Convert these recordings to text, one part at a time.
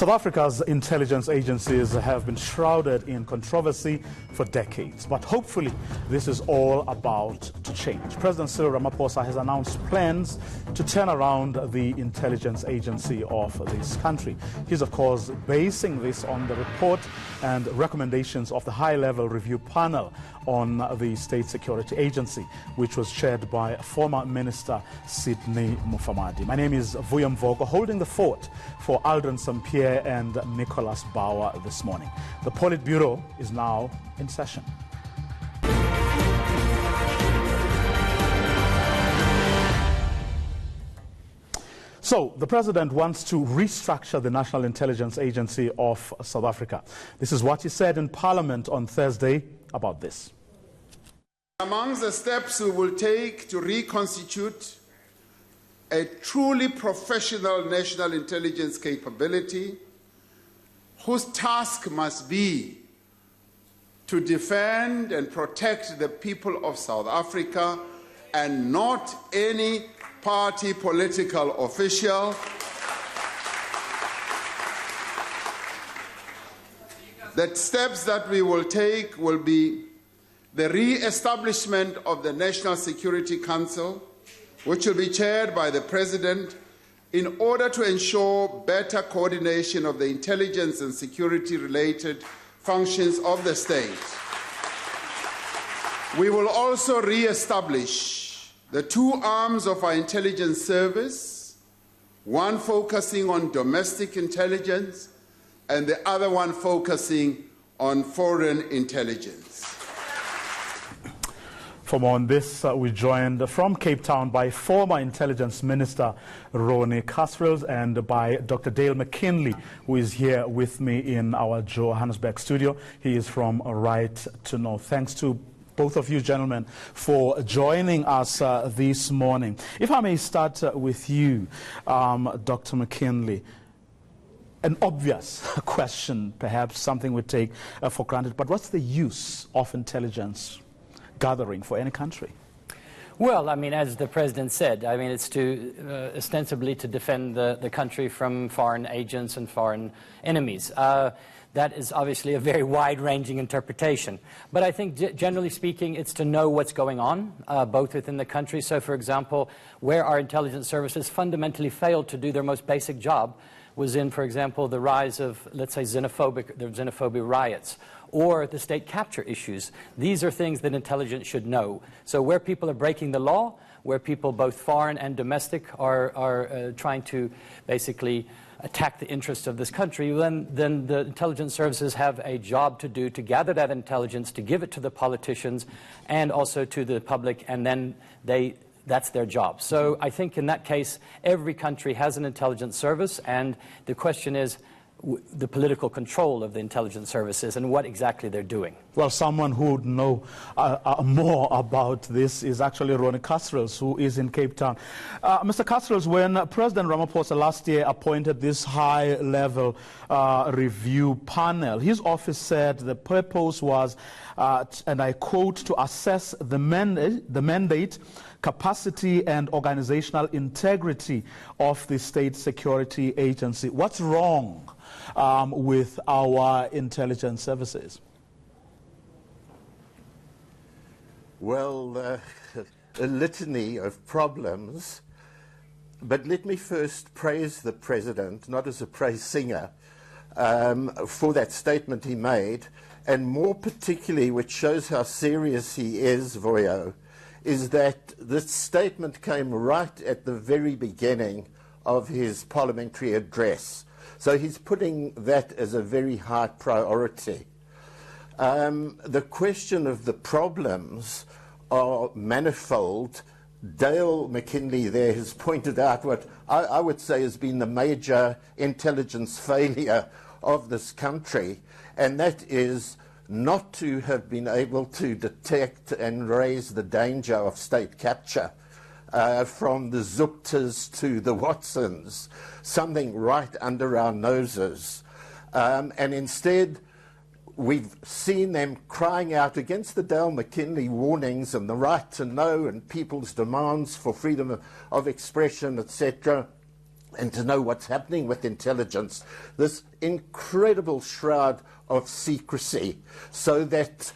South Africa's intelligence agencies have been shrouded in controversy for decades, but hopefully this is all about to change. President Cyril Ramaphosa has announced plans to turn around the intelligence agency of this country. He's, of course, basing this on the report and recommendations of the high-level review panel on the State Security Agency, which was chaired by former Minister Sidney Mufamadi. My name is Vuyo Mvoko, holding the fort for Aldrin St-Pierre and Nicholas Bauer this morning. The Politbureau is now in session. So, the President wants to restructure the National Intelligence Agency of South Africa. This is what he said in Parliament on Thursday about this. Among the steps we will take to reconstitute a truly professional national intelligence capability, whose task must be to defend and protect the people of South Africa and not any party political official. The steps that we will take will be the re-establishment of the National Security Council, which will be chaired by the President, in order to ensure better coordination of the intelligence and security-related functions of the state. We will also re-establish the two arms of our intelligence service, one focusing on domestic intelligence and the other one focusing on foreign intelligence. For more on this, we're joined from Cape Town by former Intelligence Minister Ronnie Kasrils and by Dr. Dale McKinley, who is here with me in our Johannesburg studio. He is from Right to Know. Thanks to both of you gentlemen for joining us this morning. If I may start with you, Dr. McKinley. An obvious question, perhaps something we take for granted, but what's the use of intelligence gathering for any country? Well, I mean, as the President said, I mean, it's to ostensibly to defend the country from foreign agents and foreign enemies. That is obviously a very wide-ranging interpretation. But I think, generally speaking, it's to know what's going on, both within the country. So, for example, where our intelligence services fundamentally failed to do their most basic job was in, for example, the rise of, let's say, xenophobia riots, or the state capture issues. These are things that intelligence should know. So where people are breaking the law, where people both foreign and domestic are trying to basically attack the interests of this country, then the intelligence services have a job to do to gather that intelligence, to give it to the politicians and also to the public, and then that's their job. So I think in that case, every country has an intelligence service, and the question is the political control of the intelligence services and what exactly they're doing. Well, someone who would know more about this is actually Ronnie Kasrils, who is in Cape Town. Mr. Kasrils, when President Ramaphosa last year appointed this high-level review panel, his office said the purpose was, and I quote, to assess the mandate, capacity and organizational integrity of the State Security Agency. What's wrong with our intelligence services? Well, a litany of problems, but let me first praise the President, not as a praise singer, for that statement he made, and more particularly, which shows how serious he is, Vuyo, is that this statement came right at the very beginning of his parliamentary address. So he's putting that as a very high priority. The question of the problems are manifold. Dale McKinley there has pointed out what I would say has been the major intelligence failure of this country, and that is not to have been able to detect and raise the danger of state capture from the Zuptas to the Watsons, something right under our noses. And instead, we've seen them crying out against the Dale McKinley warnings and the right to know and people's demands for freedom of expression, etc. and to know what's happening with intelligence, this incredible shroud of secrecy, so that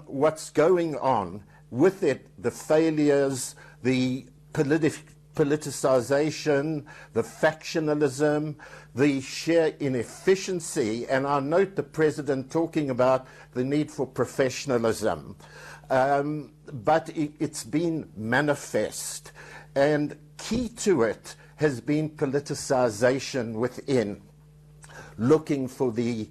what's going on with it, the failures, the politicization, the factionalism, the sheer inefficiency, and I note the President talking about the need for professionalism, but it's been manifest, and key to it has been politicization within, looking for the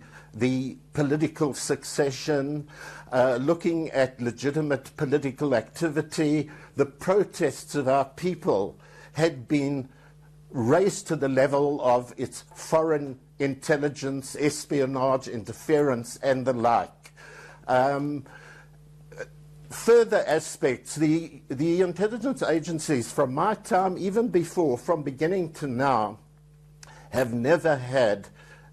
political succession, looking at legitimate political activity. The protests of our people had been raised to the level of its foreign intelligence, espionage, interference, and the like. Further aspects, the intelligence agencies from my time, even before, from beginning to now, have never had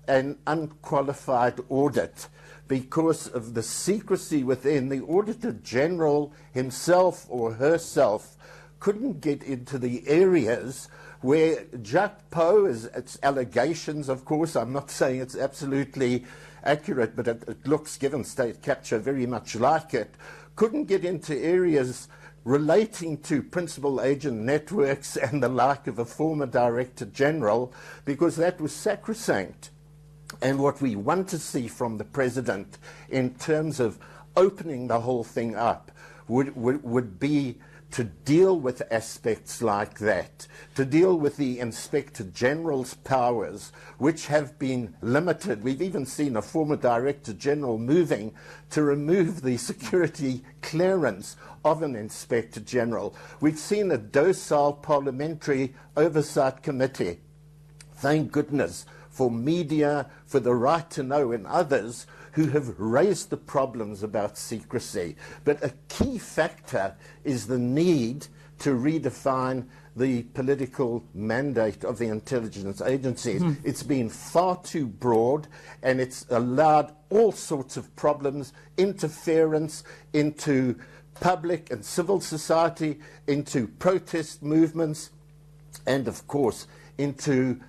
an unqualified audit because of the secrecy within. The Auditor General himself or herself couldn't get into the areas where Jack Poe, its allegations, of course, I'm not saying it's absolutely accurate, but it looks, given state capture, very much like it, couldn't get into areas relating to principal agent networks and the like of a former Director General, because that was sacrosanct. And what we want to see from the President in terms of opening the whole thing up would be to deal with aspects like that, to deal with the Inspector General's powers, which have been limited. We've even seen a former Director General moving to remove the security clearance of an Inspector General. We've seen a docile Parliamentary Oversight Committee. Thank goodness for media, for the Right to Know, and others who have raised the problems about secrecy. But a key factor is the need to redefine the political mandate of the intelligence agencies. It's been far too broad, and it's allowed all sorts of problems, interference into public and civil society, into protest movements, and of course into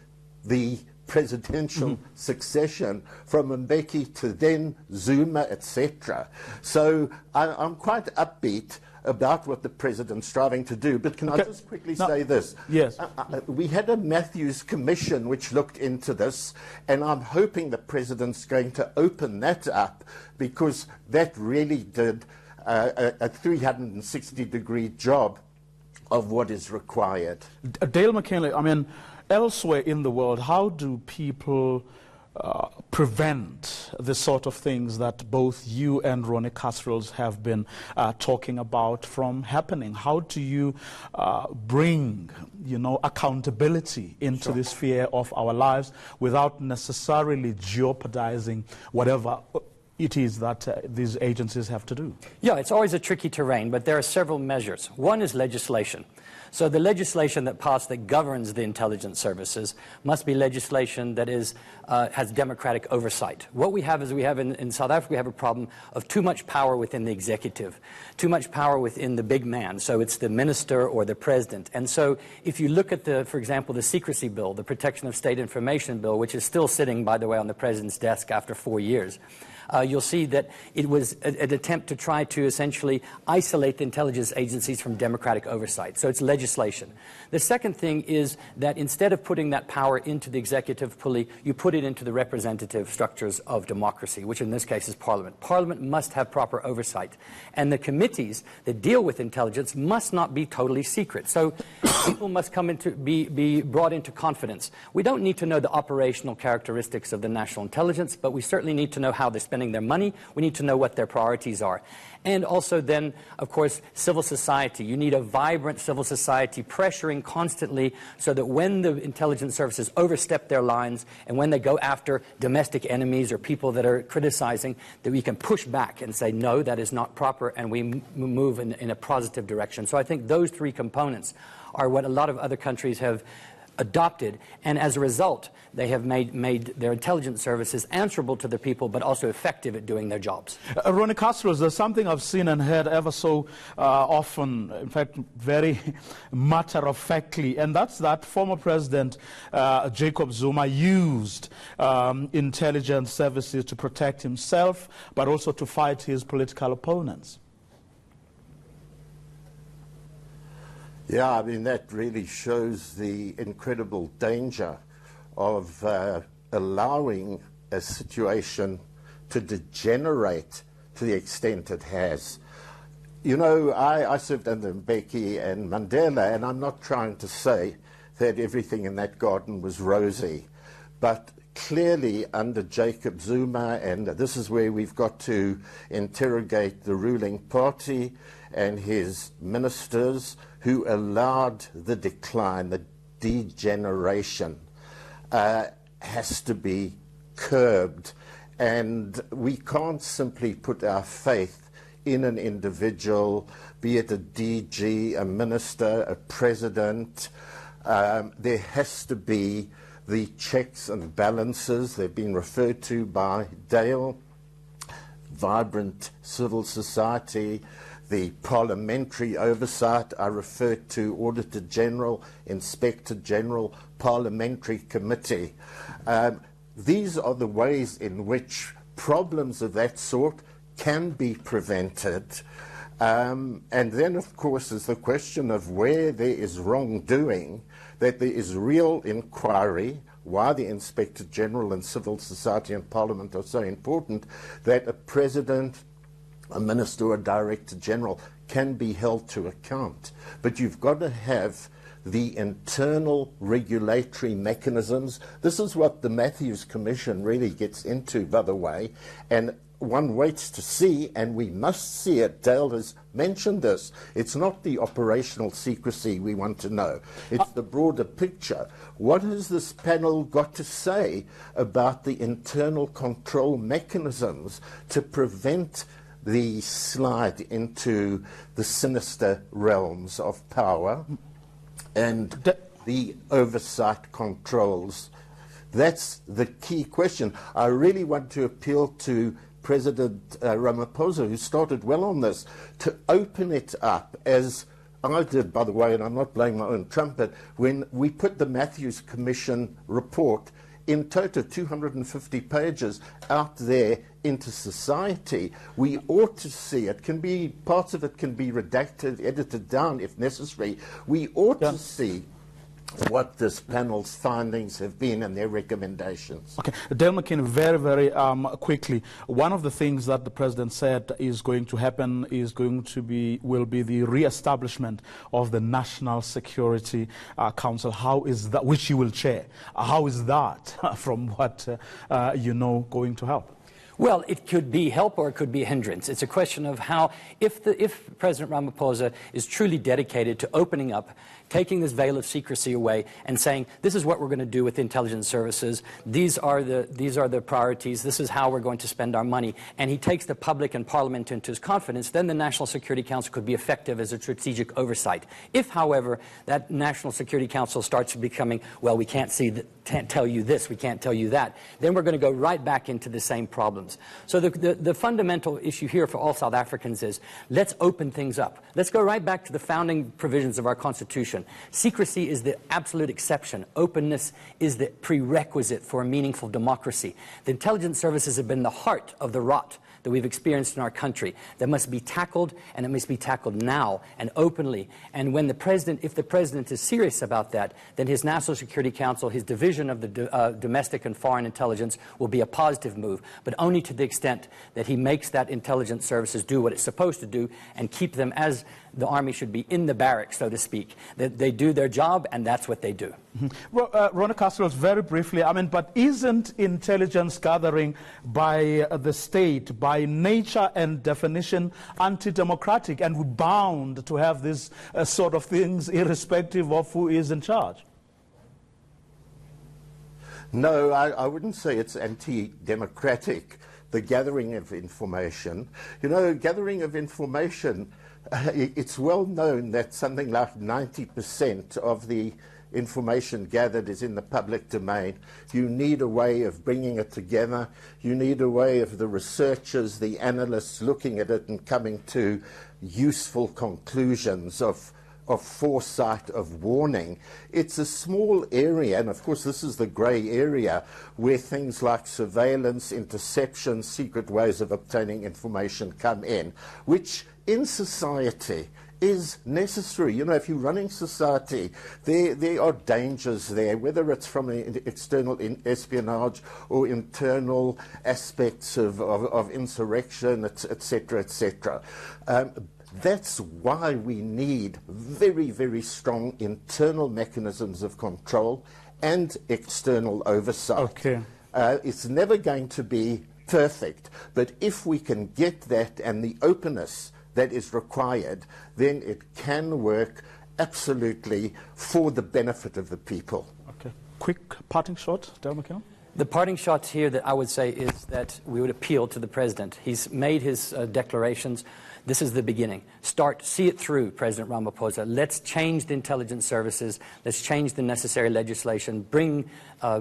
the presidential succession from Mbeki to then Zuma, etc. So I'm quite upbeat about what the President's striving to do. But can I just quickly say this? Yes. We had a Matthews Commission which looked into this, and I'm hoping the President's going to open that up, because that really did a 360-degree job of what is required. Dale McKinley, I mean, elsewhere in the world, how do people prevent the sort of things that both you and Ronnie Casseroles have been talking about from happening? How do you bring, accountability into the sphere of our lives without necessarily jeopardizing whatever it is that these agencies have to do? Yeah, it's always a tricky terrain, but there are several measures. One is legislation. So the legislation that passed that governs the intelligence services must be legislation that has democratic oversight. What we have is in South Africa, we have a problem of too much power within the executive, too much power within the big man. So it's the minister or the president. And so if you look at for example, the secrecy bill, the Protection of State Information bill, which is still sitting, by the way, on the president's desk after 4 years, you'll see that it was an attempt to try to essentially isolate the intelligence agencies from democratic oversight. So it's legislation. The second thing is that instead of putting that power into the executive pulley, you put it into the representative structures of democracy, which in this case is Parliament. Parliament must have proper oversight. And the committees that deal with intelligence must not be totally secret. So people must be brought into confidence. We don't need to know the operational characteristics of the national intelligence, but we certainly need to know how they're spending their money. We need to know what their priorities are. And also then, of course, civil society. You need a vibrant civil society pressuring constantly so that when the intelligence services overstep their lines and when they go after domestic enemies or people that are criticizing, that we can push back and say, no, that is not proper, and we move in a positive direction. So I think those three components are what a lot of other countries have adopted, and as a result, they have made their intelligence services answerable to the people, but also effective at doing their jobs. Ronnie Castros, there's something I've seen and heard ever so often, in fact, very matter-of-factly, and that's that former President Jacob Zuma used intelligence services to protect himself, but also to fight his political opponents. Yeah, I mean, that really shows the incredible danger of allowing a situation to degenerate to the extent it has. You know, I served under Mbeki and Mandela, and I'm not trying to say that everything in that garden was rosy, but clearly under Jacob Zuma, and this is where we've got to interrogate the ruling party and his ministers who allowed the decline, the degeneration, has to be curbed. And we can't simply put our faith in an individual, be it a DG, a minister, a president. There has to be the checks and balances. They've been referred to by Dale, vibrant civil society, the parliamentary oversight. I referred to Auditor General, Inspector General, Parliamentary Committee. These are the ways in which problems of that sort can be prevented. And then, of course, is the question of where there is wrongdoing, that there is real inquiry, why the Inspector General and civil society and Parliament are so important, that a president, a minister or a director general can be held to account. But you've got to have the internal regulatory mechanisms. This is what the Matthews Commission really gets into, by the way, and one waits to see, and we must see it. Dale has mentioned this. It's not the operational secrecy we want to know. It's the broader picture. What has this panel got to say about the internal control mechanisms to prevent the slide into the sinister realms of power and the oversight controls? That's the key question. I really want to appeal to President Ramaphosa, who started well on this, to open it up, as I did, by the way, and I'm not blowing my own trumpet, when we put the Matthews Commission report in total 250 pages out there into society. We ought to see it. Can be, parts of it can be redacted, edited down if necessary. We ought to see what this panel's findings have been and their recommendations. Okay, Dale McKean, very, very quickly. One of the things that the president said is going to happen will be the re-establishment of the National Security Council. How is that, which you will chair? How is that, from what you know, going to help? Well, it could be help or it could be a hindrance. It's a question of how, if President Ramaphosa is truly dedicated to opening up, taking this veil of secrecy away and saying, this is what we're going to do with intelligence services, these are the priorities, this is how we're going to spend our money, and he takes the public and Parliament into his confidence, then the National Security Council could be effective as a strategic oversight. If, however, that National Security Council starts becoming, well, we can't tell you this, we can't tell you that, then we're going to go right back into the same problems. So the fundamental issue here for all South Africans is, let's open things up. Let's go right back to the founding provisions of our Constitution. Secrecy is the absolute exception. Openness is the prerequisite for a meaningful democracy. The intelligence services have been the heart of the rot that we've experienced in our country that must be tackled, and it must be tackled now and openly. And when if the president is serious about that, then his National Security Council, his division of the domestic and foreign intelligence will be a positive move, but only to the extent that he makes that intelligence services do what it's supposed to do and keep them, as the army should be, in the barracks, so to speak. That they do their job, and that's what they do. Mm-hmm. Well, Ronnie Castros, very briefly, I mean, but isn't intelligence gathering by the state, by nature and definition, anti-democratic, and we're bound to have these sort of things irrespective of who is in charge? No, I wouldn't say it's anti-democratic, the gathering of information. You know, gathering of information, it's well known that something like 90% of the information gathered is in the public domain. You need a way of bringing it together. You need a way of the researchers, the analysts looking at it and coming to useful conclusions of foresight, of warning. It's a small area, and of course this is the grey area, where things like surveillance, interception, secret ways of obtaining information come in, which in society is necessary. You know, if you're running society, there are dangers there, whether it's from external espionage or internal aspects of insurrection, etc., etc. That's why we need very, very strong internal mechanisms of control and external oversight. Okay. It's never going to be perfect, but if we can get that and the openness that is required, then it can work absolutely for the benefit of the people. Okay. Quick parting shot, Dale McKinnon? The parting shot here that I would say is that we would appeal to the president. He's made his declarations. This is the beginning. See it through, President Ramaphosa. Let's change the intelligence services. Let's change the necessary legislation. Bring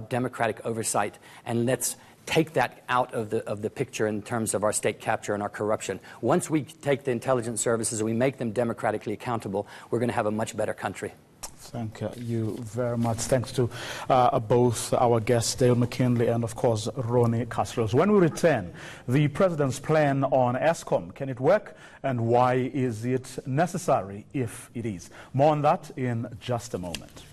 democratic oversight, and let's take that out of the picture in terms of our state capture and our corruption. Once we take the intelligence services and we make them democratically accountable, we're going to have a much better country. Thank you very much. Thanks to both our guests, Dale McKinley and, of course, Ronnie Castros. When we return, the president's plan on ESCOM, can it work, and why is it necessary if it is? More on that in just a moment.